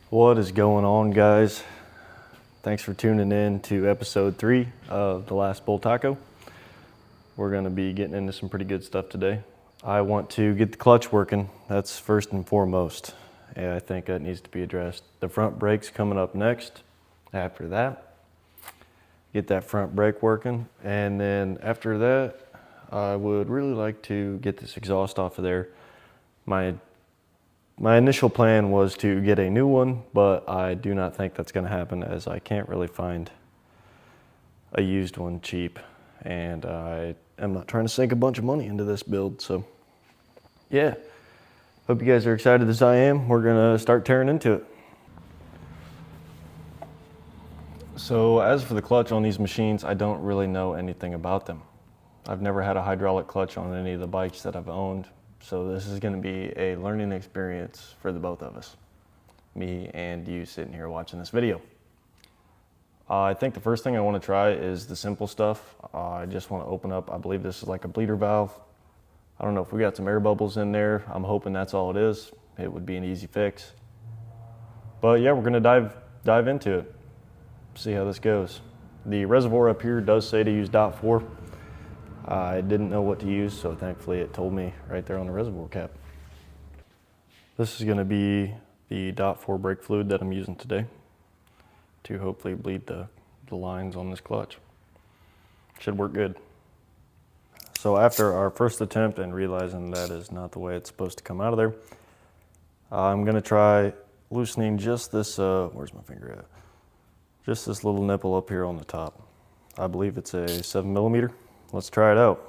What is going on, guys? Thanks for tuning in to episode 3 of the Last Bultaco. We're going to be getting into some pretty good stuff today. I want to get the clutch working. That's first and foremost. And I think that needs to be addressed. The front brake's coming up next. After that, get that front brake working. And then after that, I would really like to get this exhaust off of there. My initial plan was to get a new one, but I do not think that's going to happen, as I can't really find a used one cheap, and I am not trying to sink a bunch of money into this build. So yeah, hope you guys are excited as I am. We're gonna start tearing into it. So as for the clutch on these machines, I don't really know anything about them. I've never had a hydraulic clutch on any of the bikes that I've owned. So this is going to be a learning experience for the both of us, me and you sitting here watching this video. I think the first thing I want to try is the simple stuff. I just want to open up, I believe this is like a bleeder valve. I don't know if we got some air bubbles in there. I'm hoping that's all it is. It would be an easy fix. But yeah, we're going to dive into it, see how this goes. The reservoir up here does say to use .4. I didn't know what to use, so thankfully it told me right there on the reservoir cap. This is going to be the .4 brake fluid that I'm using today to hopefully bleed the lines on this clutch. Should work good. So after our first attempt and realizing that is not the way it's supposed to come out of there, I'm going to try loosening just this, where's my finger at? Just this little nipple up here on the top. I believe it's a 7mm. Let's try it out.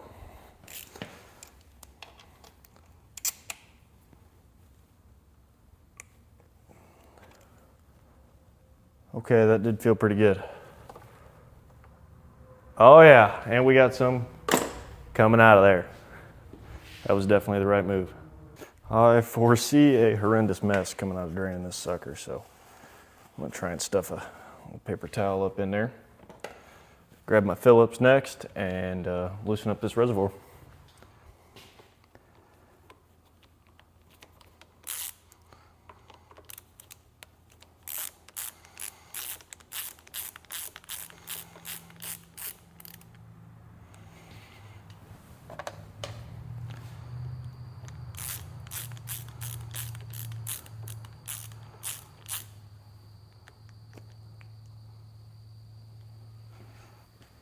Okay, that did feel pretty good. Oh yeah, and we got some coming out of there. That was definitely the right move. I foresee a horrendous mess coming out of draining this sucker, so I'm gonna try and stuff a little paper towel up in there. Grab my Phillips next and loosen up this reservoir.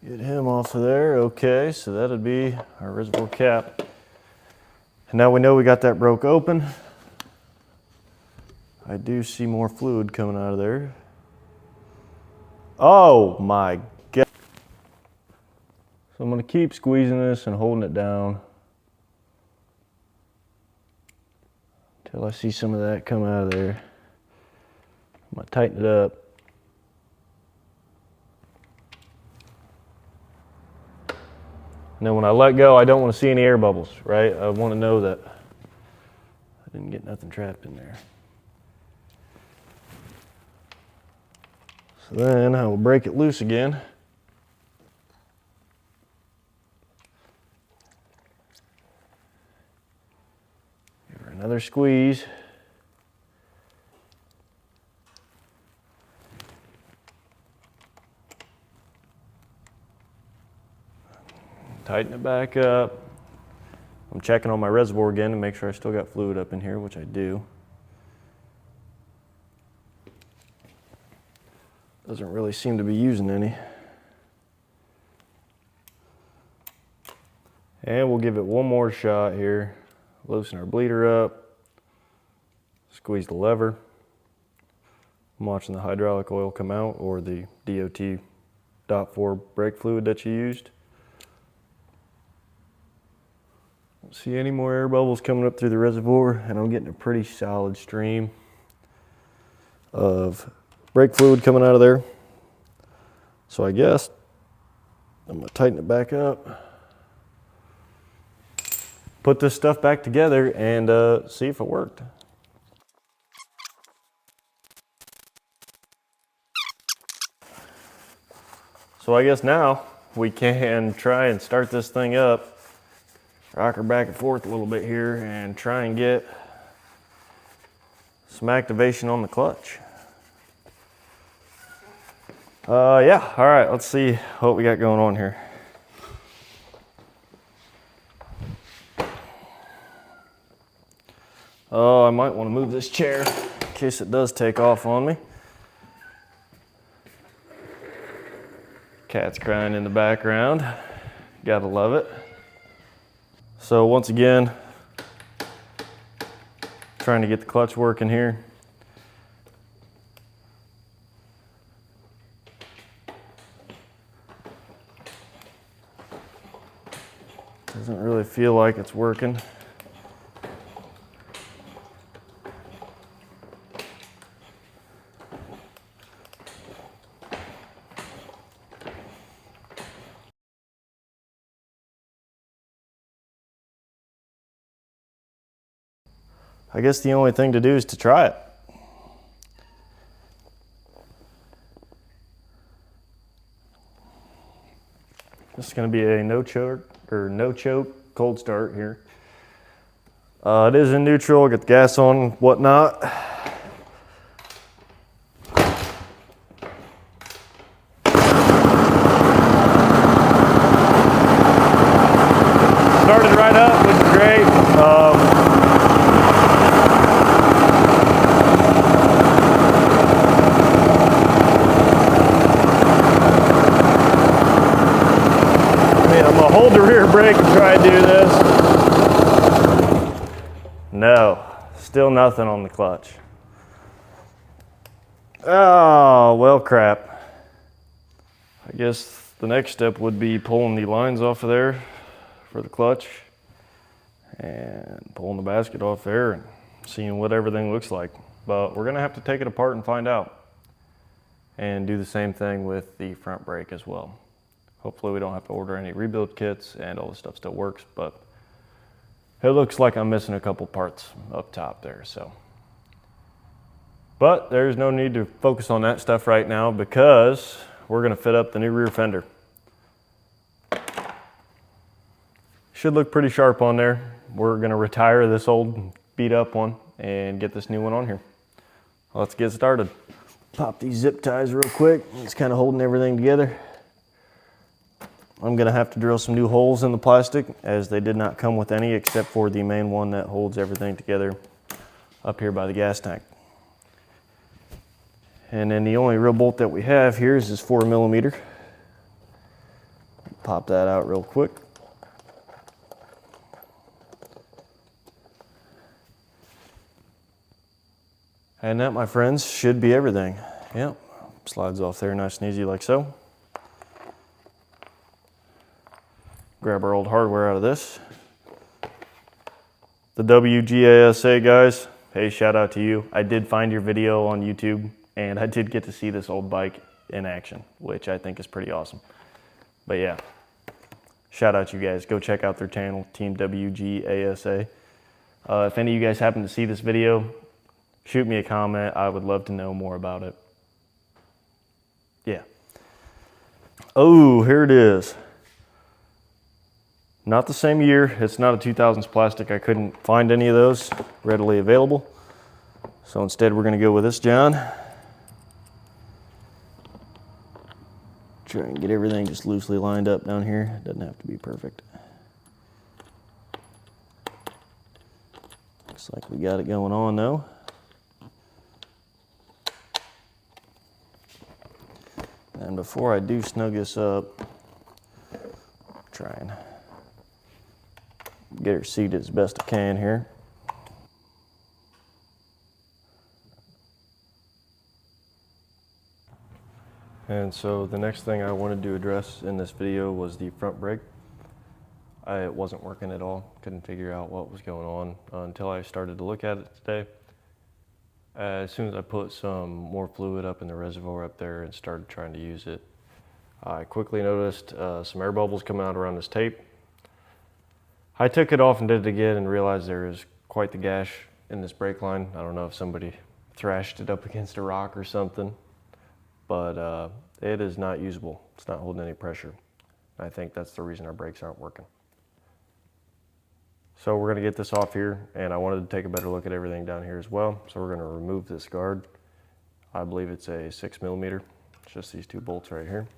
Get him off of there. Okay, so that'd be our reservoir cap. And now we know we got that broke open. I do see more fluid coming out of there. Oh my God. So I'm gonna keep squeezing this and holding it down until I see some of that come out of there. I'm gonna tighten it up. And then when I let go, I don't want to see any air bubbles, right? I want to know that I didn't get nothing trapped in there. So then I will break it loose again. Give her another squeeze. Tighten it back up. I'm checking on my reservoir again to make sure I still got fluid up in here, which I do. Doesn't really seem to be using any. And we'll give it one more shot here. Loosen our bleeder up. Squeeze the lever. I'm watching the hydraulic oil come out, or the DOT .4 brake fluid that you used. Don't see any more air bubbles coming up through the reservoir, and I'm getting a pretty solid stream of brake fluid coming out of there. So I guess I'm gonna tighten it back up, put this stuff back together, and see if it worked. So I guess now we can try and start this thing up. Rock her back and forth a little bit here and try and get some activation on the clutch. Yeah, all right, let's see what we got going on here. Oh, I might want to move this chair in case it does take off on me. Cat's crying in the background. Gotta love it. So once again, trying to get the clutch working here. Doesn't really feel like it's working. I guess the only thing to do is to try it. This is going to be a no choke cold start here. It is in neutral, get the gas on and whatnot. Started right up, which is great. I'm gonna hold the rear brake and try to do this. No, still nothing on the clutch. Oh, well, crap. I guess the next step would be pulling the lines off of there for the clutch and pulling the basket off there and seeing what everything looks like. But we're gonna have to take it apart and find out, and do the same thing with the front brake as well. Hopefully we don't have to order any rebuild kits and all the stuff still works, but it looks like I'm missing a couple parts up top there, so. But there's no need to focus on that stuff right now because we're gonna fit up the new rear fender. Should look pretty sharp on there. We're gonna retire this old beat up one and get this new one on here. Let's get started. Pop these zip ties real quick. It's kind of holding everything together. I'm gonna have to drill some new holes in the plastic as they did not come with any except for the main one that holds everything together up here by the gas tank. And then the only real bolt that we have here is this 4mm. Pop that out real quick. And that, my friends, should be everything. Yep, slides off there nice and easy like so. Grab our old hardware out of this. The WGASA guys, hey, shout out to you. I did find your video on YouTube and I did get to see this old bike in action, which I think is pretty awesome. But yeah, shout out to you guys. Go check out their channel, Team WGASA. If any of you guys happen to see this video, shoot me a comment. I would love to know more about it. Yeah. Oh, here it is. Not the same year. It's not a 2000s plastic. I couldn't find any of those readily available. So instead we're gonna go with this John. Try and get everything just loosely lined up down here. Doesn't have to be perfect. Looks like we got it going on though. And before I do snug this up, try and get her seated as best I can here. And so the next thing I wanted to address in this video was the front brake. It wasn't working at all. Couldn't figure out what was going on until I started to look at it today. As soon as I put some more fluid up in the reservoir up there and started trying to use it, I quickly noticed some air bubbles coming out around this tape. I took it off and did it again and realized there is quite the gash in this brake line. I don't know if somebody thrashed it up against a rock or something, but it is not usable. It's not holding any pressure. I think that's the reason our brakes aren't working. So we're gonna get this off here, and I wanted to take a better look at everything down here as well. So we're gonna remove this guard. I believe it's a 6mm Just these two bolts right here.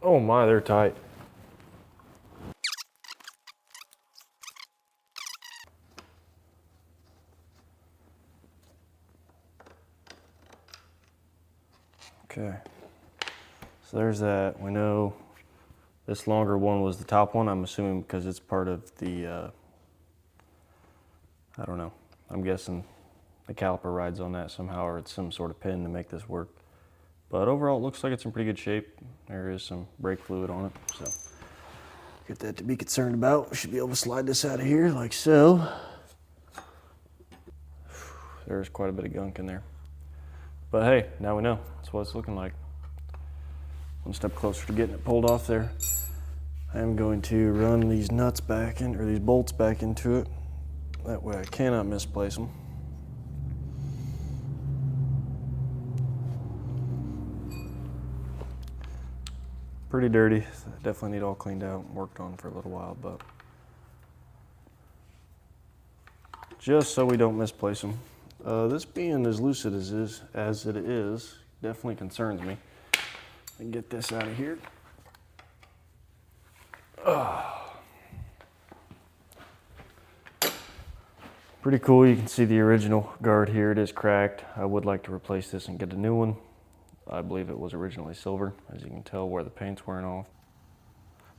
Oh my, they're tight. Okay, so there's that. We know this longer one was the top one, I'm assuming because it's part of the, I don't know, I'm guessing the caliper rides on that somehow, or it's some sort of pin to make this work. But overall, it looks like it's in pretty good shape. There is some brake fluid on it, so get that to be concerned about. We should be able to slide this out of here like so. There's quite a bit of gunk in there. But hey, now we know. That's what it's looking like. One step closer to getting it pulled off there. I am going to run these nuts back in, or these bolts back into it. That way I cannot misplace them. Pretty dirty. Definitely need all cleaned out and worked on for a little while, but just so we don't misplace them. This being as loose as it is definitely concerns me. And get this out of here. Pretty cool. You can see the original guard here. It is cracked. I would like to replace this and get a new one. I believe it was originally silver, as you can tell where the paint's wearing off.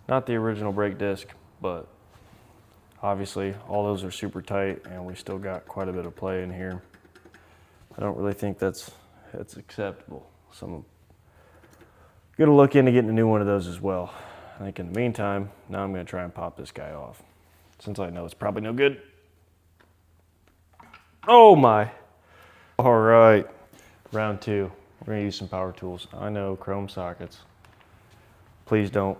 Not the original brake disc, but obviously all those are super tight and we still got quite a bit of play in here. I don't really think that's acceptable. So I'm gonna look into getting a new one of those as well. I think in the meantime, now I'm gonna try and pop this guy off, since I know it's probably no good. Oh my. All right, round two. We're gonna use some power tools. I know, chrome sockets. Please don't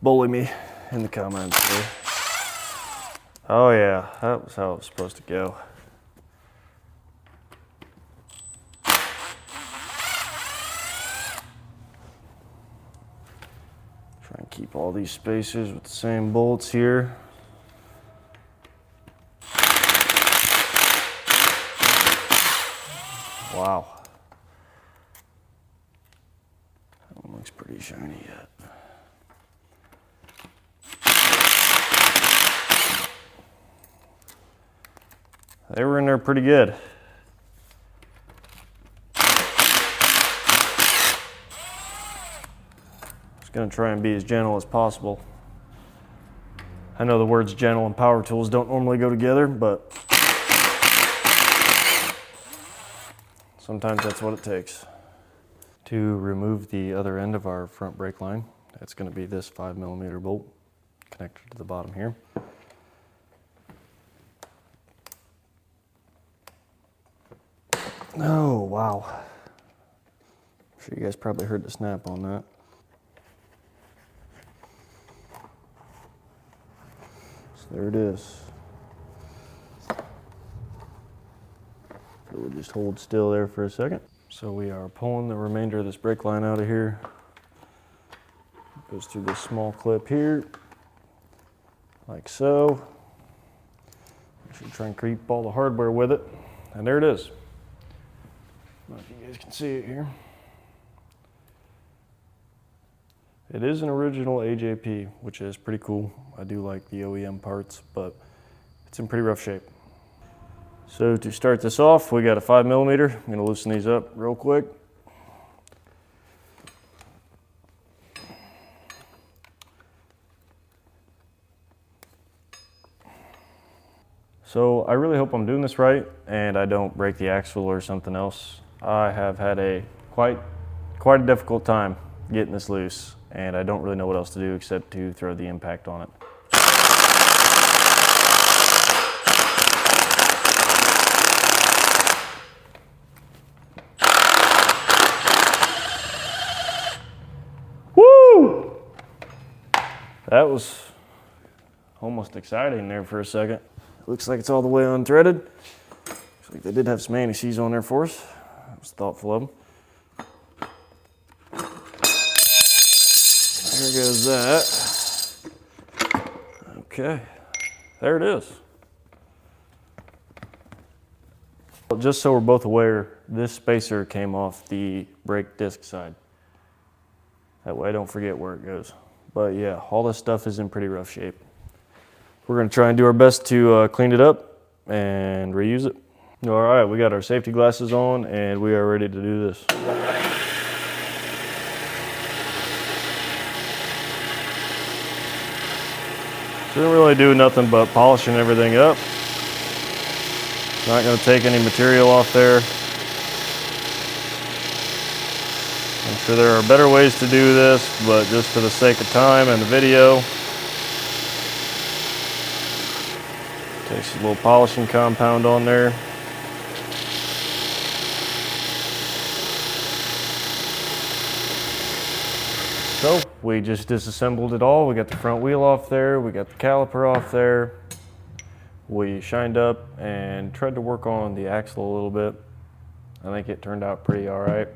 bully me in the comments here. Oh yeah, that was how it was supposed to go. Try and keep all these spacers with the same bolts here. Wow. That one looks pretty shiny yet. They were in there pretty good. Just gonna try and be as gentle as possible. I know the words gentle and power tools don't normally go together, but sometimes that's what it takes. To remove the other end of our front brake line, that's gonna be this 5mm bolt connected to the bottom here. Oh, wow. I'm sure you guys probably heard the snap on that. So there it is. So we'll just hold still there for a second. So we are pulling the remainder of this brake line out of here. It goes through this small clip here, like so. I should try and creep all the hardware with it. And there it is. I don't know if you guys can see it here. It is an original AJP, which is pretty cool. I do like the OEM parts, but it's in pretty rough shape. So to start this off, we got a 5mm. I'm gonna loosen these up real quick. So I really hope I'm doing this right and I don't break the axle or something else. I have had quite a difficult time getting this loose, and I don't really know what else to do except to throw the impact on it. Woo! That was almost exciting there for a second. Looks like it's all the way unthreaded. Looks like they did have some anti-seize on there for us. That was thoughtful of them. There goes that. Okay, there it is. Just so we're both aware, this spacer came off the brake disc side. That way I don't forget where it goes. But yeah, all this stuff is in pretty rough shape. We're gonna try and do our best to clean it up and reuse it. All right, we got our safety glasses on and we are ready to do this. Didn't really do nothing but polishing everything up. Not gonna take any material off there. I'm sure there are better ways to do this, but just for the sake of time and the video, takes a little polishing compound on there. So we just disassembled it all. We got the front wheel off there. We got the caliper off there. We shined up and tried to work on the axle a little bit. I think it turned out pretty all right.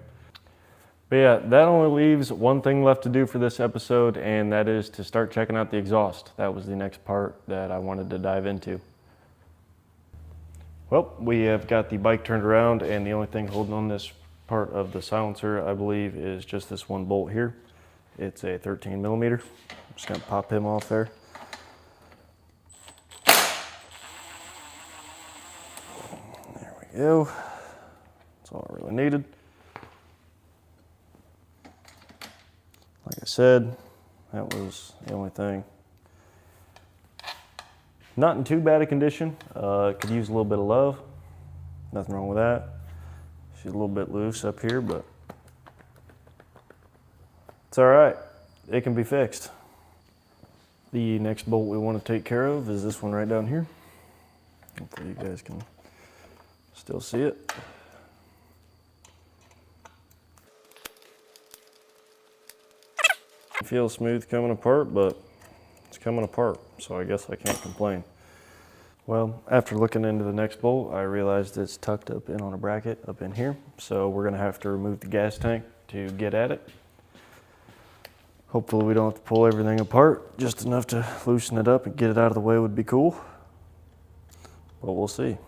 But yeah, that only leaves one thing left to do for this episode, and that is to start checking out the exhaust. That was the next part that I wanted to dive into. Well, we have got the bike turned around, and the only thing holding on this part of the silencer, I believe, is just this one bolt here. It's a 13 millimeter. I'm just gonna pop him off there. There we go. That's all I really needed. Like I said, that was the only thing. Not in too bad a condition. Could use a little bit of love. Nothing wrong with that. She's a little bit loose up here, but it's all right. It can be fixed. The next bolt we want to take care of is this one right down here. Hopefully you guys can still see it. It feels smooth coming apart, but it's coming apart, so I guess I can't complain. Well, after looking into the next bolt, I realized it's tucked up in on a bracket up in here, so we're gonna have to remove the gas tank to get at it. Hopefully we don't have to pull everything apart. Just enough to loosen it up and get it out of the way would be cool. But we'll see.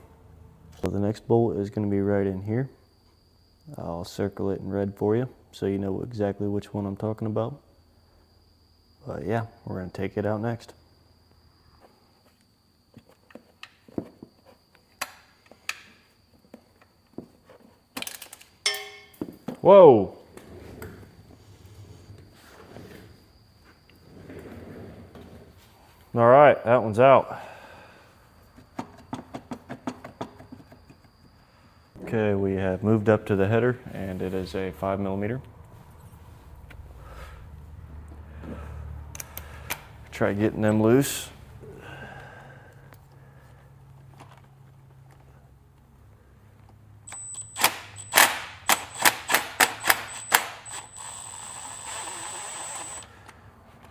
So the next bolt is going to be right in here. I'll circle it in red for you so you know exactly which one I'm talking about. But yeah, we're going to take it out next. Whoa! All right, that one's out. Okay, we have moved up to the header and it is a 5 millimeter. Try getting them loose.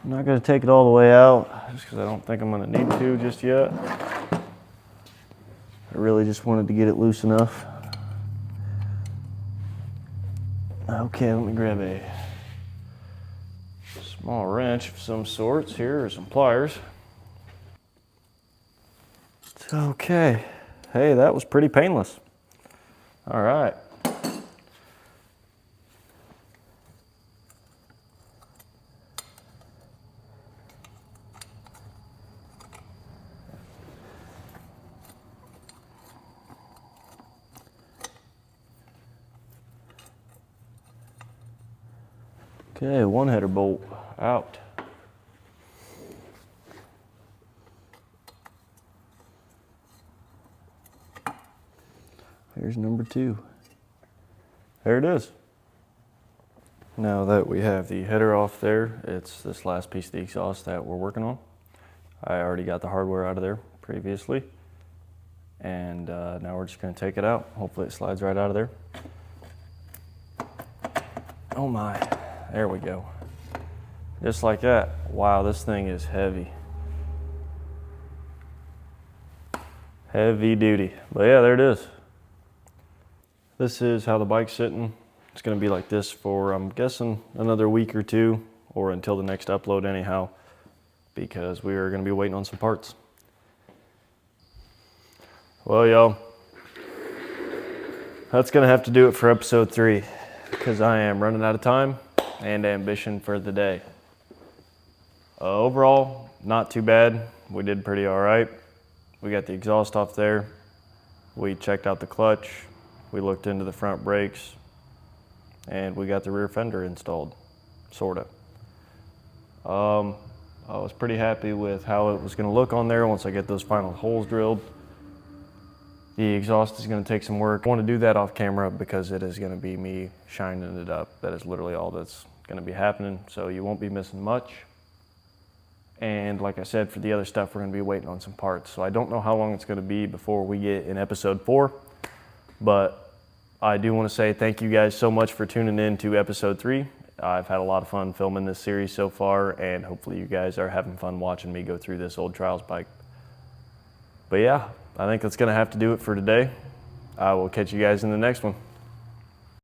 I'm not going to take it all the way out just because I don't think I'm going to need to just yet. I really just wanted to get it loose enough. Okay, let me grab a small wrench of some sorts here, or some pliers. Okay, hey, that was pretty painless. All right. Okay, one header bolt out. Here's number 2. There it is. Now that we have the header off there, it's this last piece of the exhaust that we're working on. I already got the hardware out of there previously. And now we're just gonna take it out. Hopefully it slides right out of there. Oh my. There we go. Just like that. Wow, this thing is heavy. Heavy duty. But yeah, there it is. This is how the bike's sitting. It's gonna be like this for, I'm guessing, another week or 2, or until the next upload anyhow, because we are gonna be waiting on some parts. Well, y'all, That's gonna have to do it for episode 3 because I am running out of time and ambition for the day. Overall, not too bad. We did pretty all right. We got the exhaust off there. We checked out the clutch. We looked into the front brakes and we got the rear fender installed, sorta. I was pretty happy with how it was gonna look on there once I get those final holes drilled. The exhaust is gonna take some work. I wanna do that off camera because it is gonna be me shining it up. That is literally all that's gonna be happening, so you won't be missing much. And like I said, for the other stuff, we're gonna be waiting on some parts. So I don't know how long it's gonna be before we get in episode 4, but I do wanna say thank you guys so much for tuning in to episode 3. I've had a lot of fun filming this series so far, and hopefully you guys are having fun watching me go through this old trials bike. But yeah, I think that's gonna have to do it for today. I will catch you guys in the next one.